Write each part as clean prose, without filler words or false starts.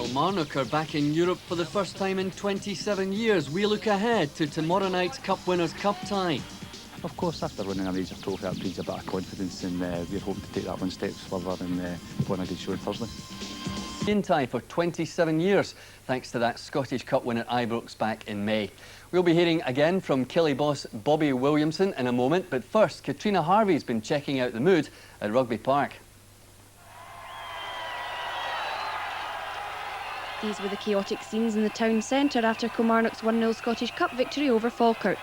Kilmarnock are back in Europe for the first time in 27 years. We look ahead to tomorrow night's Cup Winners' Cup tie. Of course, after winning a major trophy, that breeds a bit of confidence, and we're hoping to take that one step further and put on a good show on Thursday. Tie for 27 years, thanks to that Scottish Cup win at Ibrox back in May. We'll be hearing again from Killie boss Bobby Williamson in a moment, but first, Katrina Harvey's been checking out the mood at Rugby Park. These were the chaotic scenes in the town centre after Kilmarnock's 1-0 Scottish Cup victory over Falkirk.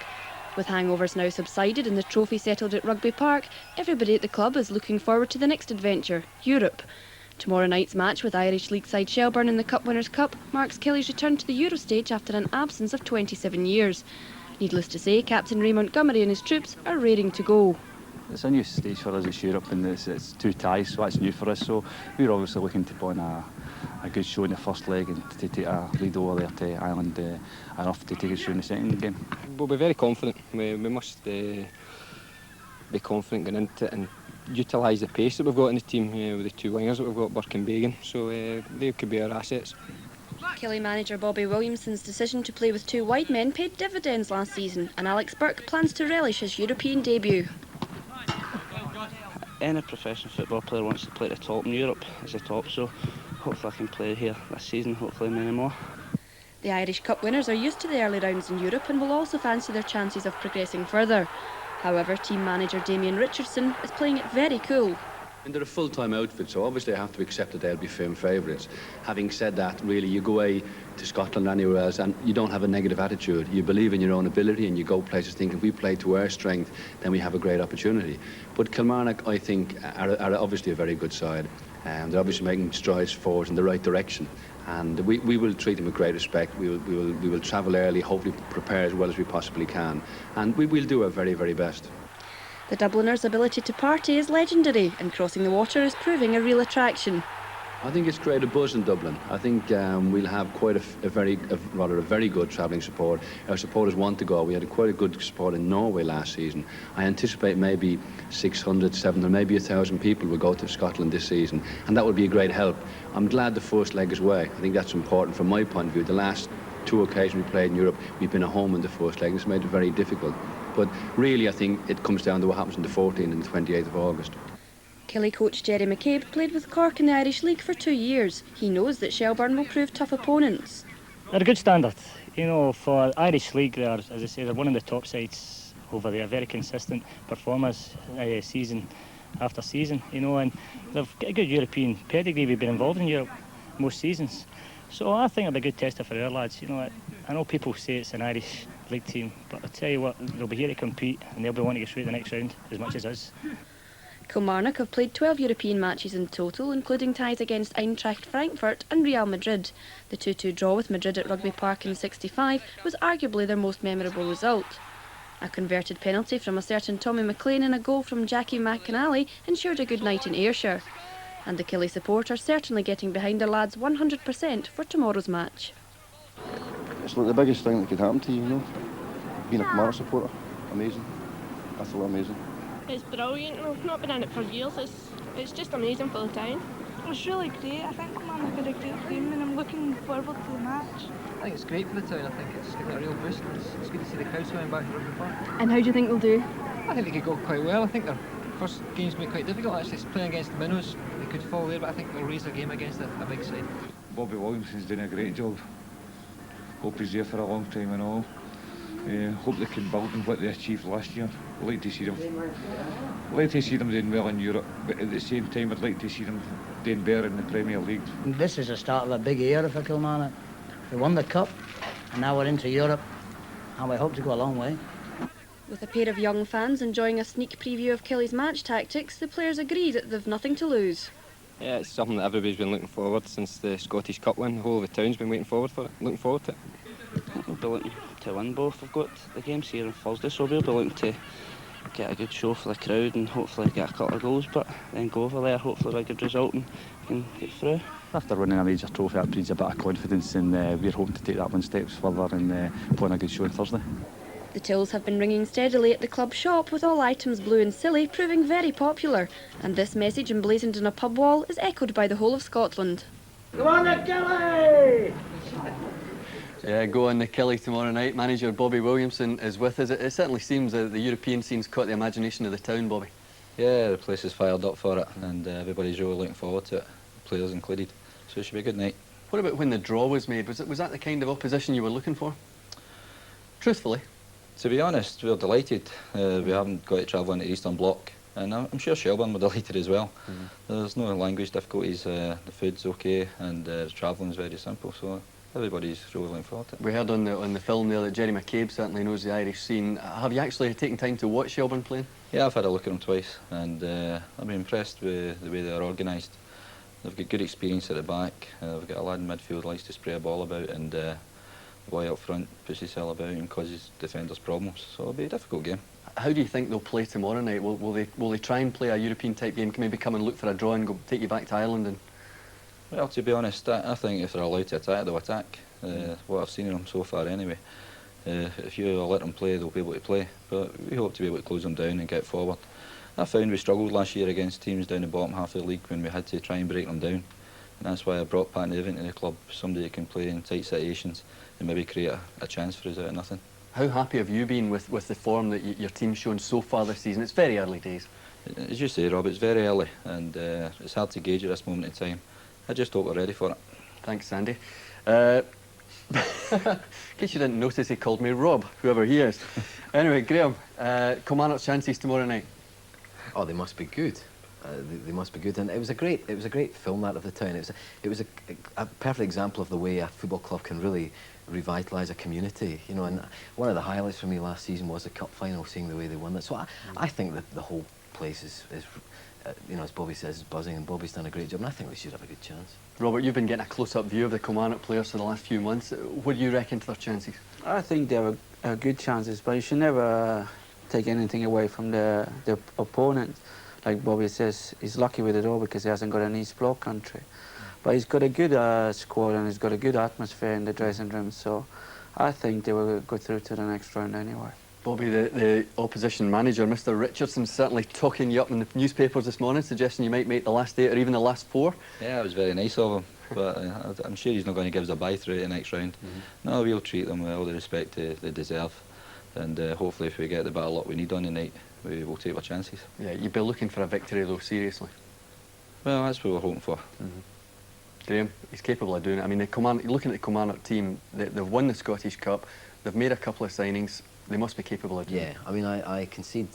With hangovers now subsided and the trophy settled at Rugby Park, everybody at the club is looking forward to the next adventure, Europe. Tomorrow night's match with Irish League side Shelbourne in the Cup Winners' Cup marks Killie's return to the Euro stage after an absence of 27 years. Needless to say, Captain Ray Montgomery and his troops are raring to go. It's a new stage for us, it's Europe, and it's two ties, so that's new for us. So we're obviously looking to put on a good show in the first leg and to take a lead over there to Ireland enough to take a show in the second game. We'll be very confident. We must be confident going into it and utilise the pace that we've got in the team with the two wingers that we've got, Burke and Bagan, so they could be our assets. Killie manager Bobby Williamson's decision to play with two wide men paid dividends last season, and Alex Burke plans to relish his European debut. Any professional football player wants to play at the top in Europe as the top, so hopefully I can play here this season, hopefully many more. The Irish Cup winners are used to the early rounds in Europe and will also fancy their chances of progressing further. However, team manager Damien Richardson is playing it very cool. And they're a full-time outfit, so obviously I have to accept that they'll be firm favourites. Having said that, really, you go away to Scotland or anywhere else and you don't have a negative attitude. You believe in your own ability and you go places thinking if we play to our strength, then we have a great opportunity. But Kilmarnock, I think, are obviously a very good side. They're obviously making strides forward in the right direction. And we will treat them with great respect. We will travel early, hopefully prepare as well as we possibly can. And we will do our very, very best. The Dubliners' ability to party is legendary, and crossing the water is proving a real attraction. I think it's created a buzz in Dublin. I think we'll have quite a very good travelling support. Our supporters want to go. We had quite a good support in Norway last season. I anticipate maybe 600, 700, maybe 1,000 people will go to Scotland this season, and that would be a great help. I'm glad the first leg is away. I think that's important from my point of view. The last two occasions we played in Europe, we've been at home in the first leg, and it's made it very difficult. But really, I think it comes down to what happens on the 14th and the 28th of August. Killie coach Jerry McCabe played with Cork in the Irish League for 2 years. He knows that Shelbourne will prove tough opponents. They're a good standard. You know, for Irish League, they're, as I say, they're one of the top sides over there. Very consistent performers season after season, you know, and they've got a good European pedigree. We've been involved in Europe most seasons. So I think it'll be a good tester for our lads. You know, I know people say it's an Irish League team, but I tell you what, they'll be here to compete and they'll be wanting to get through the next round as much as us. Kilmarnock have played 12 European matches in total, including ties against Eintracht Frankfurt and Real Madrid. The 2-2 draw with Madrid at Rugby Park in '65 was arguably their most memorable result. A converted penalty from a certain Tommy McLean and a goal from Jackie McIntyre ensured a good night in Ayrshire. And the Killie support are certainly getting behind their lads 100% for tomorrow's match. It's like the biggest thing that could happen to you, you know. Being a Kilmarnock supporter, amazing. Absolutely amazing. It's brilliant. I've not been in it for years. It's just amazing for the town. It's really great. I think Kilmarnock are a great team and I'm looking forward to the match. I think it's great for the town. I think it's given a real boost. It's good to see the crowds coming back to Rugby Park. And how do you think they'll do? I think they could go quite well. I think their first game's been quite difficult actually. It's playing against the Minnows. They could fall there, but I think they'll raise their game against a big side. Bobby Williamson's doing a great job. Hope he's there for a long time and all. Hope they can build on what they achieved last year. I'd like to see them doing well in Europe, but at the same time I'd like to see them doing better in the Premier League. This is the start of a big era for Kilmarnock. We won the Cup and now we're into Europe and we hope to go a long way. With a pair of young fans enjoying a sneak preview of Killie's match tactics, the players agree that they've nothing to lose. Yeah, it's something that everybody's been looking forward since the Scottish Cup win. The whole of the town's been looking forward to it. We'll be looking to win both. We've got the games here on Thursday, so we'll be looking to get a good show for the crowd and hopefully get a couple of goals, but then go over there, hopefully with a good result and can get through. After winning a major trophy, that breeds a bit of confidence, and we're hoping to take that one step further and put on a good show on Thursday. The tills have been ringing steadily at the club shop, with all items blue and silly proving very popular, and this message emblazoned on a pub wall is echoed by the whole of Scotland. Come on, Killie! Yeah, go on the Killie tomorrow night. Manager Bobby Williamson is with us. It certainly seems that the European scene's caught the imagination of the town, Bobby. Yeah, the place is fired up for it, and everybody's really looking forward to it, players included. So it should be a good night. What about when the draw was made? Was that the kind of opposition you were looking for? Truthfully. To be honest, we're delighted. We haven't got to travel into the Eastern Bloc, and I'm sure Shelbourne were delighted as well. There's no language difficulties, the food's okay, and the travelling's very simple, so everybody's really looking forward to it. We heard on the film there that Jerry McCabe certainly knows the Irish scene. Have you actually taken time to watch Shelbourne playing? Yeah, I've had a look at them twice, and I've been impressed with the way they're organised. They've got good experience at the back. They've got a lad in midfield who likes to spray a ball about, and the boy up front pushes hell about and causes defenders problems. So it'll be a difficult game. How do you think they'll play tomorrow night? Will they try and play a European type game? Can maybe come and look for a draw and take you back to Ireland? And well, to be honest, I think if they're allowed to attack, they'll attack. What I've seen of them so far anyway. If you let them play, they'll be able to play. But we hope to be able to close them down and get forward. I found we struggled last year against teams down the bottom half of the league when we had to try and break them down. And that's why I brought Pat Nevin to the club, somebody who can play in tight situations and maybe create a chance for us out of nothing. How happy have you been with the form that your team's shown so far this season? It's very early days. As you say, Rob, it's very early, and it's hard to gauge at this moment in time. I just hope we're ready for it. Thanks, Sandy. In case you didn't notice, he called me Rob, whoever he is. Anyway, Graham, Kilmarnock's chances tomorrow night? Oh, they must be good. They must be good, and it was a great film, that of the town. It was a perfect example of the way a football club can really revitalise a community, you know. And one of the highlights for me last season was the cup final, seeing the way they won it. So I think that the whole place is you know, as Bobby says, is buzzing, and Bobby's done a great job, and I think we should have a good chance. Robert, you've been getting a close-up view of the Kilmarnock players for the last few months. What do you reckon to their chances? I think they have good chances, but you should never take anything away from the opponent. Like Bobby says, he's lucky with it all because he hasn't got an East Bloc country. But he's got a good squad, and he's got a good atmosphere in the dressing room, so I think they will go through to the next round anyway. Bobby, the opposition manager, Mr. Richardson's certainly talking you up in the newspapers this morning, suggesting you might make the last 8 or even the last 4. Yeah, it was very nice of him, but I'm sure he's not going to give us a bye through the next round. No, we'll treat them with all the respect they deserve, and hopefully if we get the bit of luck we need on the night, we will take our chances. Yeah, you'd be looking for a victory though, seriously. Well, that's what we're hoping for. Graham, he's capable of doing it. I mean, looking at the Kilmarnock team, they've won the Scottish Cup, they've made a couple of signings, they must be capable of doing it. Yeah, I mean, I concede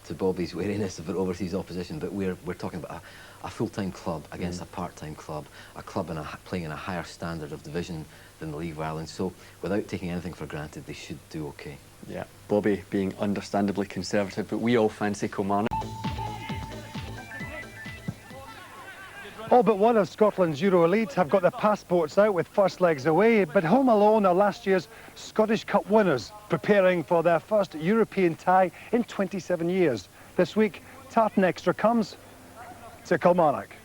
to Bobby's wariness of overseas opposition, but we're talking about a full-time club against a part-time club, a club playing in a higher standard of division than the League of Ireland, so without taking anything for granted, they should do okay. Yeah, Bobby being understandably conservative, but we all fancy Kilmarnock. All but one of Scotland's Euro elites have got their passports out with first legs away, but home alone are last year's Scottish Cup winners, preparing for their first European tie in 27 years. This week, Tartan Extra comes to Kilmarnock.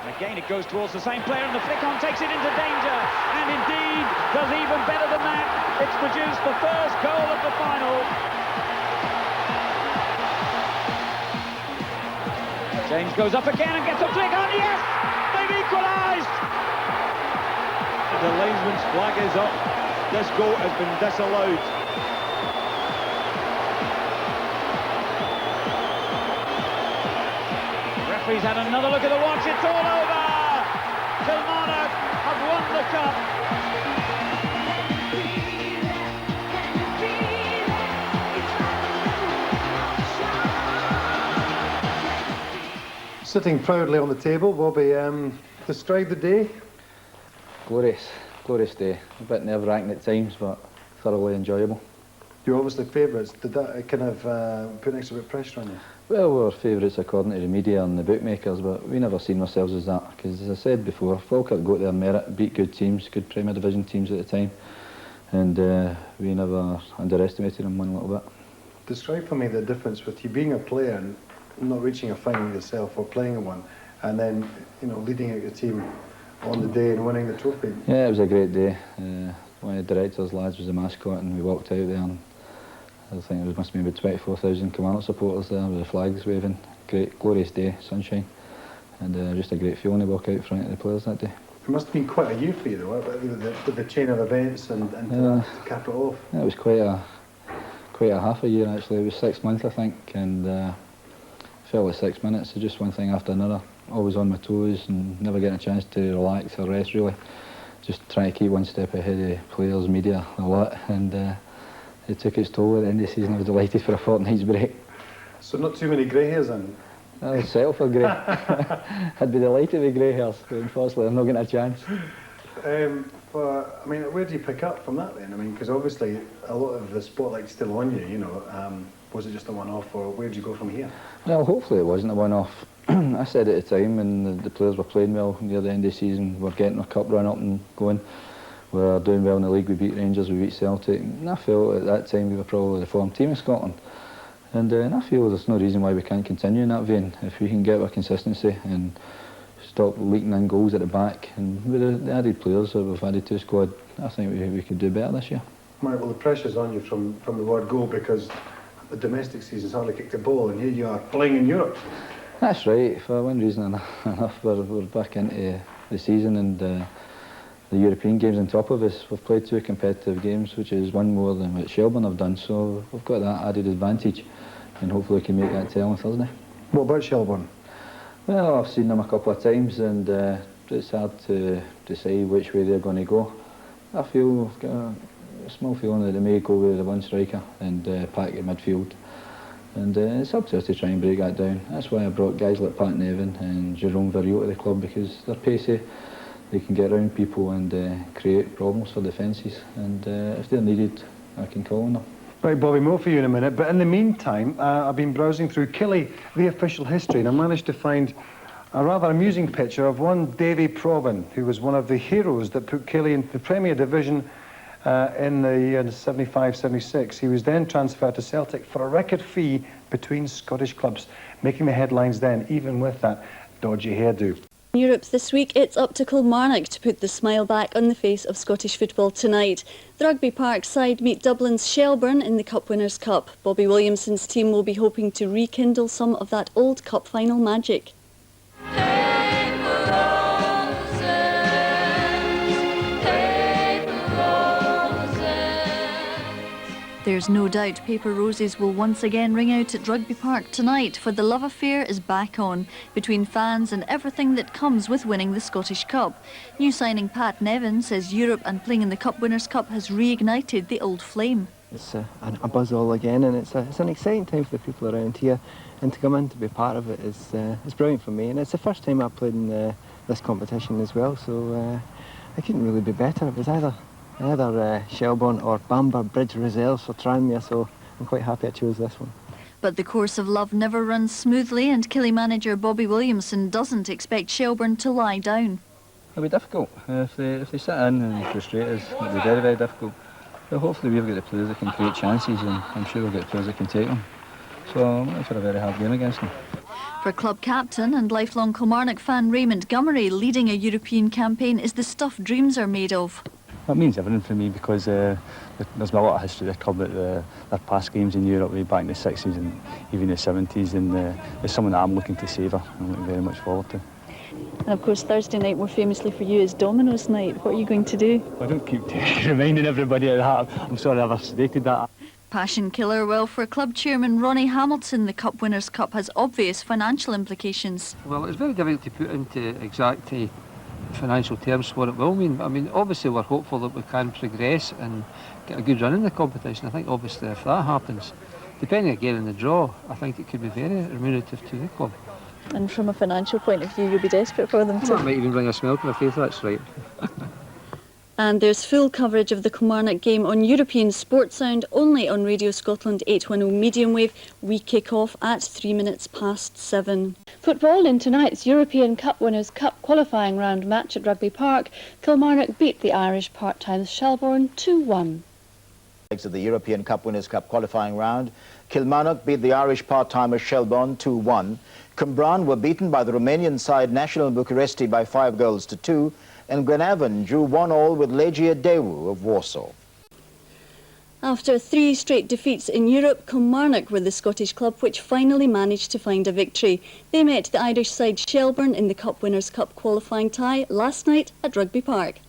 And again it goes towards the same player, and the flick on takes it into danger, and indeed does even better than that. It's produced the first goal of the final. James goes up again and gets a flick on, yes! They've equalised! The linesman's flag is up. This goal has been disallowed. The referee's had another look at the watch, it's all over! Kilmarnock have won the cup. Sitting proudly on the table, Bobby, describe the day. Glorious day. A bit nerve-wracking at times, but thoroughly enjoyable. You're obviously favourites. Did that kind of put an extra bit of pressure on you? Well, we were favourites according to the media and the bookmakers, but we never seen ourselves as that, because as I said before, Falkirk got their merit, beat good teams, good Premier Division teams at the time, and we never underestimated them one little bit. Describe for me the difference with you being a player and not reaching a final yourself or playing in one, and then, you know, leading out your team on the day and winning the trophy. Yeah, it was a great day. One of the directors' lads was a mascot, and we walked out there, and I think there must have been about 24,000 Kilmarnock supporters there with the flags waving. Great, glorious day, sunshine, and just a great feeling to walk out in front of the players that day. It must have been quite a year for you, though, with the chain of events and to cap it off. Yeah, it was quite a half a year actually. It was 6 months, I think, and felt like 6 minutes. So just one thing after another. Always on my toes and never getting a chance to relax or rest really. Just trying to keep one step ahead of players, media, a lot, and it took its toll at the end of the season. I was delighted for a fortnight's break. So not too many grey hairs then? I would settle for grey. I'd be delighted with grey hairs, but unfortunately I'm not getting a chance. I mean, where do you pick up from that then? I mean, because obviously a lot of the spotlight's still on you, you know. Was it just a one-off, or where do you go from here? Well, hopefully it wasn't a one-off. I said at the time, and the players were playing well near the end of the season. We're getting our cup run up and going. We're doing well in the league. We beat Rangers, we beat Celtic. And I felt at that time we were probably the form team in Scotland. And I feel there's no reason why we can't continue in that vein. If we can get our consistency and stop leaking in goals at the back, and with the added players that we've added to the squad, I think we could do better this year. Right, well, the pressure's on you from the word go, because the domestic season's hardly kicked a ball, and here you are playing in Europe. That's right. For one reason enough, we're back into the season, and the European games on top of us. We've played 2 competitive games, which is one more than what Shelbourne have done, so we've got that added advantage, and hopefully we can make that tell on Thursday. What about Shelbourne? Well, I've seen them a couple of times, and it's hard to decide which way they're going to go. I feel, I've got a small feeling that they may go with the one striker and pack at midfield. And it's up to us to try and break that down. That's why I brought guys like Nevin and Vareille to the club, because they're pacey, they can get around people and create problems for defences. And if they're needed, I can call on them. Right, Bobby, more for you in a minute. But in the meantime, I've been browsing through Killie, the official history, and I managed to find a rather amusing picture of one Davy Probin, who was one of the heroes that put Killie into the Premier Division in the year 75-76. He was then transferred to Celtic for a record fee between Scottish clubs, making the headlines then, even with that dodgy hairdo. In Europe this week, it's up to Kilmarnock to put the smile back on the face of Scottish football tonight. The Rugby Park side meet Dublin's Shelbourne in the Cup Winners' Cup. Bobby Williamson's team will be hoping to rekindle some of that old cup final magic. There's no doubt Paper Roses will once again ring out at Rugby Park tonight, for the love affair is back on between fans and everything that comes with winning the Scottish Cup. New signing Pat Nevin says Europe and playing in the Cup Winners' Cup has reignited the old flame. It's a buzz all again, and it's an exciting time for the people around here, and to come in to be part of it is brilliant for me. And it's the first time I've played in this competition as well, so I couldn't really be better. It was either Shelbourne or Bamber Bridge Reserves for Tranmere, so I'm quite happy I chose this one. But the course of love never runs smoothly, and Killie manager Bobby Williamson doesn't expect Shelbourne to lie down. It'll be difficult. If they sit in and frustrate us, it'll be very, very difficult. But hopefully we've got the players that can create chances, and I'm sure we'll get the players that can take them. So I'm looking for a very hard game against them. For club captain and lifelong Kilmarnock fan Ray Montgomery, leading a European campaign is the stuff dreams are made of. That means everything for me, because there's been a lot of history of the club at their past games in Europe way back in the 60s and even the 70s, and it's something that I'm looking to savour and looking very much forward to. And of course Thursday night, more famously for you, is Domino's night. What are you going to do? I don't keep reminding everybody of that. I'm sorry I've stated that. Passion killer. Well, for club chairman Ronnie Hamilton, the Cup Winners' Cup has obvious financial implications. Well, it's very difficult to put into exact financial terms what it will mean. I mean, obviously we're hopeful that we can progress and get a good run in the competition. I think obviously if that happens, depending again on the draw, I think it could be very remunerative to the club. And from a financial point of view, you'll be desperate for them too. I might even bring a smile to my face, that's right. And there's full coverage of the Kilmarnock game on European Sports Sound, only on Radio Scotland 810 medium wave. We kick off at 7:03. Football in tonight's European Cup Winners' Cup qualifying round match at Rugby Park. Kilmarnock beat the Irish part-time Shelbourne 2-1. Of the European Cup Winners' Cup qualifying round, Kilmarnock beat the Irish part-timers Shelbourne 2-1. Cumbrae were beaten by the Romanian side National Bucuresti by 5-2, and Glenavon drew 1-1 with Legia Daewoo of Warsaw. After 3 straight defeats in Europe, Kilmarnock were the Scottish club which finally managed to find a victory. They met the Irish side Shelbourne in the Cup Winners' Cup qualifying tie last night at Rugby Park.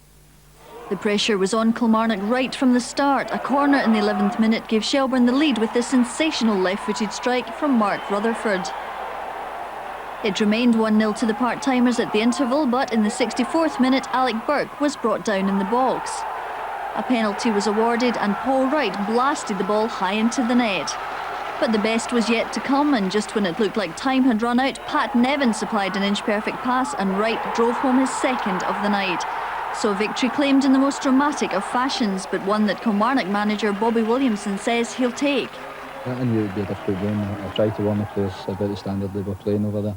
The pressure was on Kilmarnock right from the start. A corner in the 11th minute gave Shelbourne the lead with a sensational left-footed strike from Mark Rutherford. It remained 1-0 to the part-timers at the interval, but in the 64th minute, Alec Burke was brought down in the box. A penalty was awarded and Paul Wright blasted the ball high into the net. But the best was yet to come, and just when it looked like time had run out, Pat Nevin supplied an inch-perfect pass and Wright drove home his second of the night. So victory claimed in the most dramatic of fashions, but one that Kilmarnock manager Bobby Williamson says he'll take. I knew it would be a difficult game. I tried to warn the players about the standard they were playing over there.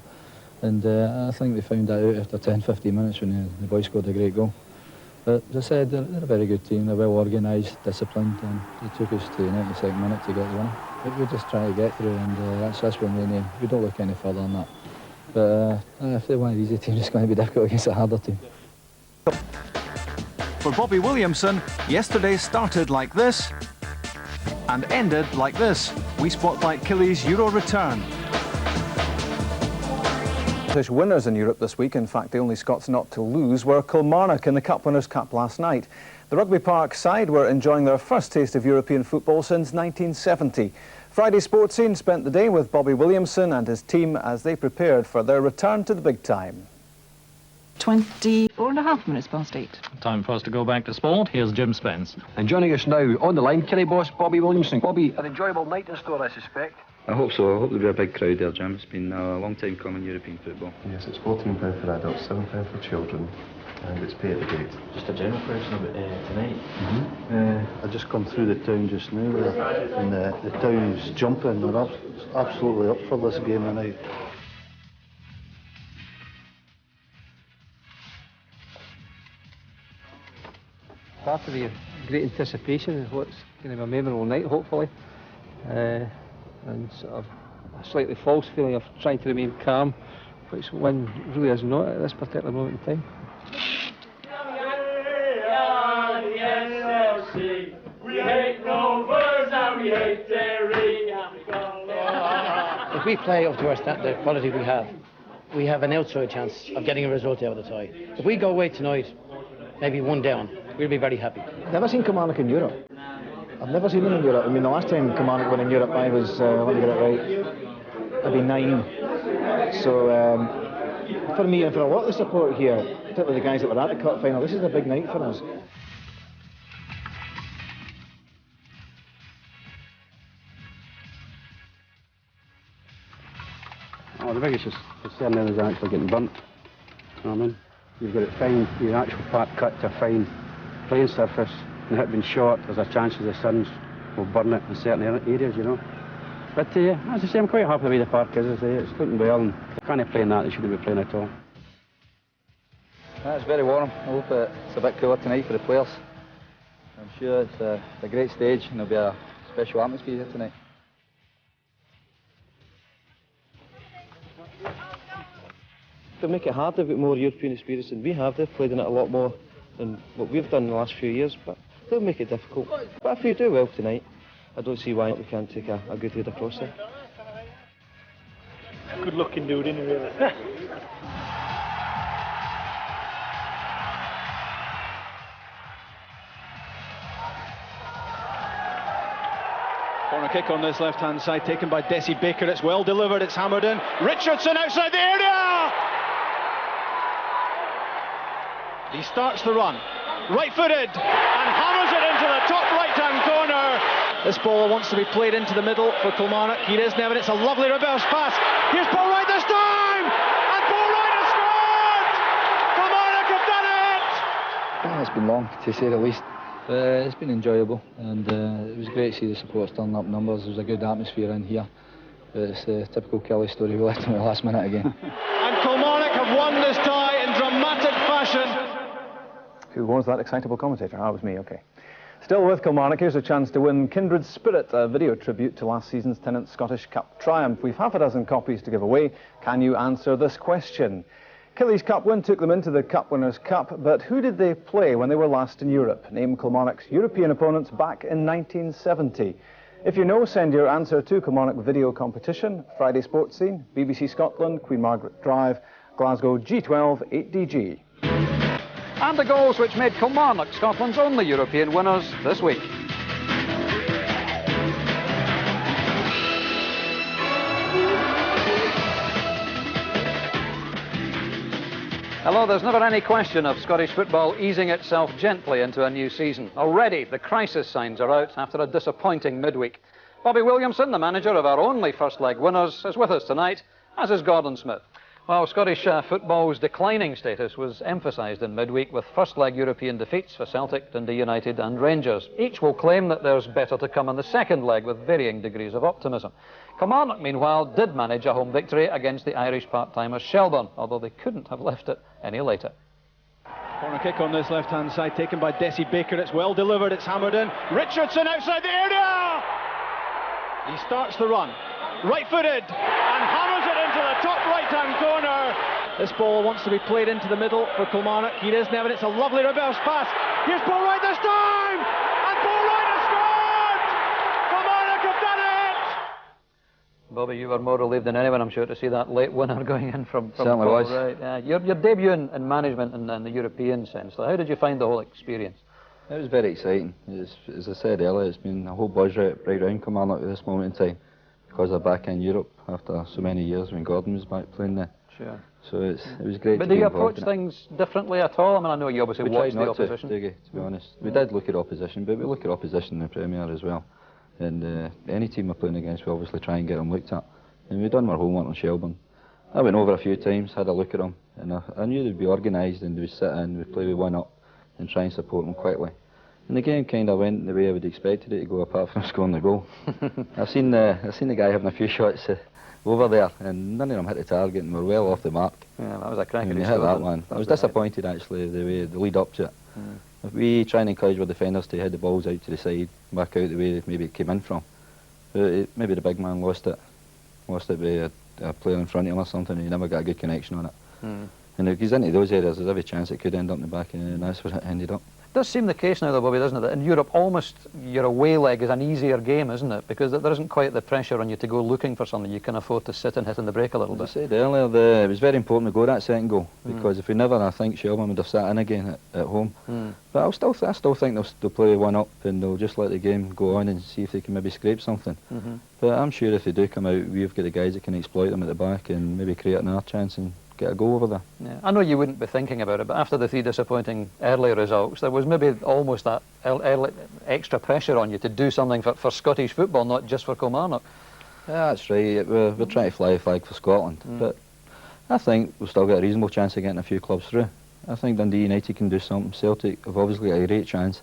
And I think they found that out after 10-15 minutes when the boys scored a great goal. But as I said, they're a very good team. They're well organised, disciplined, and they took us to the 92nd minute to get the winner. But we're just trying to get through, and that's when we don't look any further than that. But if they're one of these teams, it's going to be difficult against a harder team. For Bobby Williamson, yesterday started like this and ended like this. We spotlight Killie's Euro return. Scottish winners in Europe this week, in fact the only Scots not to lose, were Kilmarnock in the Cup Winners' Cup last night. The Rugby Park side were enjoying their first taste of European football since 1970. Friday Sports Scene spent the day with Bobby Williamson and his team as they prepared for their return to the big time. 24.5 minutes past 8. Time for us to go back to sport. Here's Jim Spence. And joining us now on the line, Killie boss Bobby Williamson. Bobby, an enjoyable night in store, I suspect. I hope so. I hope there'll be a big crowd there, Jim. It's been a long time coming, European football. Yes, it's £14 for adults, £7 for children, and it's pay at the gate. Just a general question about tonight. I just come through the town just now, and the town's jumping. They're absolutely up for this game tonight. Part of the great anticipation of what's going to be a memorable night, hopefully. And sort of a slightly false feeling of trying to remain calm, which one really is not at this particular moment in time. If we play up to the quality we have an outside chance of getting a result out of the tie. If we go away tonight, maybe one down, we'll be very happy. Never seen Kilmarnock in Europe. I've never seen them in Europe. I mean, the last time Kilmarnock went in Europe, I was, let me get it right, I'd be 9. So, for me and for a lot of the support here, particularly the guys that were at the cup final, this is a big night for us. Oh, the biggest concern now is actually getting burnt. You know what I mean? You've got it fine, your actual part cut to a fine playing surface. And if it's been short, there's a chance the suns will burn it in certain areas, you know. But as I say, I'm quite happy the way the park is. It's looking well, and they can't play in that, they shouldn't be playing at all. It's very warm. I hope it's a bit cooler tonight for the players. I'm sure it's a great stage and there'll be a special atmosphere here tonight. They'll make it hard. They've got more European experience than we have. They've played in it a lot more than what we've done in the last few years, but they'll make it difficult. But if we do well tonight, I don't see why we can't take a good lead across there. Good looking dude, isn't he, really? Corner kick on this left-hand side, taken by Desi Baker. It's well delivered, it's hammered in. Richardson outside the area! He starts the run, right-footed, and hammers it into the top right-hand corner. This ball wants to be played into the middle for Kilmarnock. Here is Nevin, it's a lovely reverse pass. Here's Paul Wright this time! And Paul Wright has scored! Kilmarnock have done it! Yeah, it's been long, to say the least. It's been enjoyable, and it was great to see the supporters turning up numbers. There was a good atmosphere in here. But it's a typical Killie story, we left him at the last minute again. And Kilmarnock have won this tie in dramatic fashion. Who was that excitable commentator? Ah, it was me, OK. Still with Kilmarnock, here's a chance to win Kindred Spirit, a video tribute to last season's Tennant Scottish Cup triumph. We've half a dozen copies to give away. Can you answer this question? Killie's Cup win took them into the Cup Winners' Cup, but who did they play when they were last in Europe? Name Kilmarnock's European opponents back in 1970. If you know, send your answer to Kilmarnock Video Competition, Friday Sports Scene, BBC Scotland, Queen Margaret Drive, Glasgow G12 8DG. And the goals which made Kilmarnock Scotland's only European winners this week. Although there's never any question of Scottish football easing itself gently into a new season. Already, the crisis signs are out after a disappointing midweek. Bobby Williamson, the manager of our only first leg winners, is with us tonight, as is Gordon Smith. Well, Scottish football's declining status was emphasised in midweek with first leg European defeats for Celtic, Dundee United and Rangers. Each will claim that there's better to come in the second leg with varying degrees of optimism. Kilmarnock, meanwhile, did manage a home victory against the Irish part-timers Shelbourne, although they couldn't have left it any later. Corner kick on this left-hand side, taken by Desi Baker. It's well delivered, it's hammered in. Richardson outside the area! He starts the run, right-footed, and hammers it into the top right-hand corner. This ball wants to be played into the middle for Kilmarnock. Here is Nevin, it's a lovely reverse pass. Here's Paul Wright this time! And Paul Wright has scored! Kilmarnock have done it! Bobby, you were more relieved than anyone, I'm sure, to see that late winner going in from Certainly Paul was. Wright. Your debut in management in the European sense, how did you find the whole experience? It was very exciting. As I said earlier, it's been a whole buzz right around Kilmarnock at this moment in time because they're back in Europe after so many years when Gordon was back playing there. Sure. So it was great But to do be you involved approach in things differently at all? I mean, I know you obviously We watch tried the not opposition. to be honest. We did look at opposition, but we look at opposition in the Premier as well. And any team we're playing against, we obviously try and get them looked at. And we've done our homework on Shelbourne. I went over a few times, had a look at them, and I knew they'd be organised and they would sit in, we'd play with one up and try and support them quickly. And the game kind of went the way I would expected it to go, apart from scoring the goal. I've seen the guy having a few shots over there, and none of them hit the target, and were well off the mark. Yeah, that was a cracking When you hit that one, I was disappointed actually the lead up to it. If we try and encourage our defenders to head the balls out to the side, back out the way maybe it came in from, maybe the big man lost it with a player in front of him or something, and he never got a good connection on it. And if he's into those areas, there's every chance it could end up in the back, and that's where it ended up. It does seem the case now, though, Bobby, doesn't it, that in Europe almost your away leg is an easier game, isn't it? Because there isn't quite the pressure on you to go looking for something. You can afford to sit and hit in the break a little bit. As I said earlier, it was very important to go that second goal, because if we never, I think Shelbourne would have sat in again at home. But I still think they'll play one up, and they'll just let the game go on and see if they can maybe scrape something. But I'm sure if they do come out, we've got the guys that can exploit them at the back and maybe create another chance and get a goal over there. Yeah. I know you wouldn't be thinking about it, but after the 3 disappointing early results, there was maybe almost that extra pressure on you to do something for Scottish football, not just for Kilmarnock. Yeah, that's right. We're trying to fly a flag for Scotland, but I think we've still got a reasonable chance of getting a few clubs through. I think Dundee United can do something. Celtic have obviously got a great chance.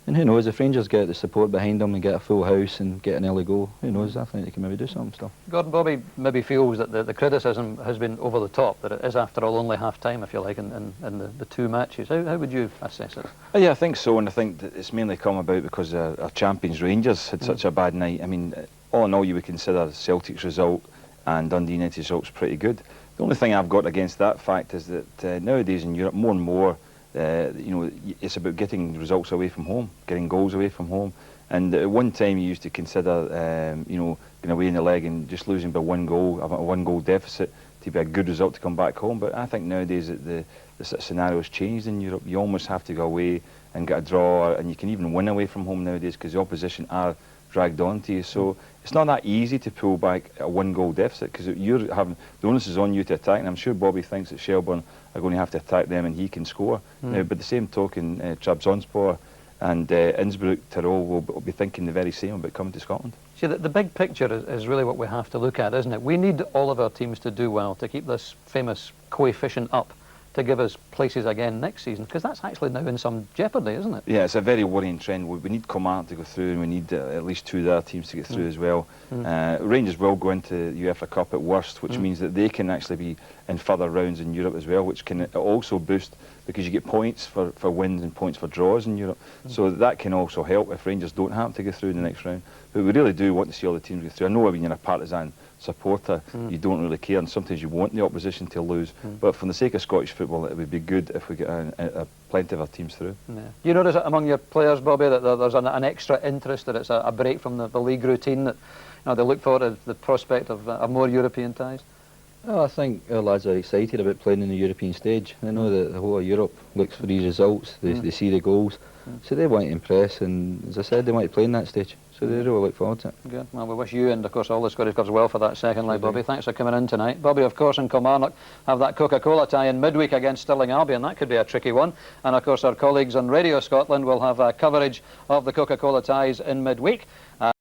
And who knows, if Rangers get the support behind them and get a full house and get an early goal, who knows, I think they can maybe do something still. Gordon, Bobby maybe feels that the criticism has been over the top, that it is after all only half-time, if you like, in the 2 matches. How would you assess it? Yeah, I think so, and I think that it's mainly come about because our champions Rangers had such a bad night. I mean, all in all, you would consider Celtic's result and Dundee United's results pretty good. The only thing I've got against that fact is that nowadays in Europe, more and more, you know, it's about getting results away from home, getting goals away from home. And at one time you used to consider, you know, going away in the leg and just losing by 1 goal, a 1-goal deficit, to be a good result to come back home. But I think nowadays that the scenario has changed in Europe. You almost have to go away and get a draw, and you can even win away from home nowadays because the opposition are dragged on to you. So it's not that easy to pull back a 1-goal deficit because you're having the onus is on you to attack. And I'm sure Bobby thinks that Shelbourne are going to have to attack them and he can score. Now, but the same token, Trabzonspor and Innsbruck, Tyrol will be thinking the very same about coming to Scotland. See, the big picture is really what we have to look at, isn't it? We need all of our teams to do well to keep this famous coefficient up, to give us places again next season, because that's actually now in some jeopardy, isn't it? Yeah, it's a very worrying trend. We need Kilmarnock to go through, and we need at least 2 other teams to get through as well. Rangers will go into the UEFA Cup at worst, which means that they can actually be in further rounds in Europe as well, which can also boost, because you get points for wins and points for draws in Europe. So that can also help if Rangers don't have to go through in the next round. But we really do want to see all the teams go through. I know when you're a Partizan supporter, you don't really care, and sometimes you want the opposition to lose. But for the sake of Scottish football, it would be good if we get plenty of our teams through. Yeah. You notice among your players, Bobby, that there's an extra interest, that it's a break from the league routine, that they look forward to the prospect of more European ties? Oh, I think our lads are excited about playing in the European stage. They know that the whole of Europe looks for these results, they see the goals, so they want to impress, and as I said, they want to play in that stage, so they really look forward to it. Good. Well, we wish you and, of course, all the Scottish clubs well for that second leg, Bobby. Thanks for coming in tonight. Bobby, of course, and Kilmarnock have that Coca-Cola tie in midweek against Stirling Albion. That could be a tricky one. And, of course, our colleagues on Radio Scotland will have coverage of the Coca-Cola ties in midweek.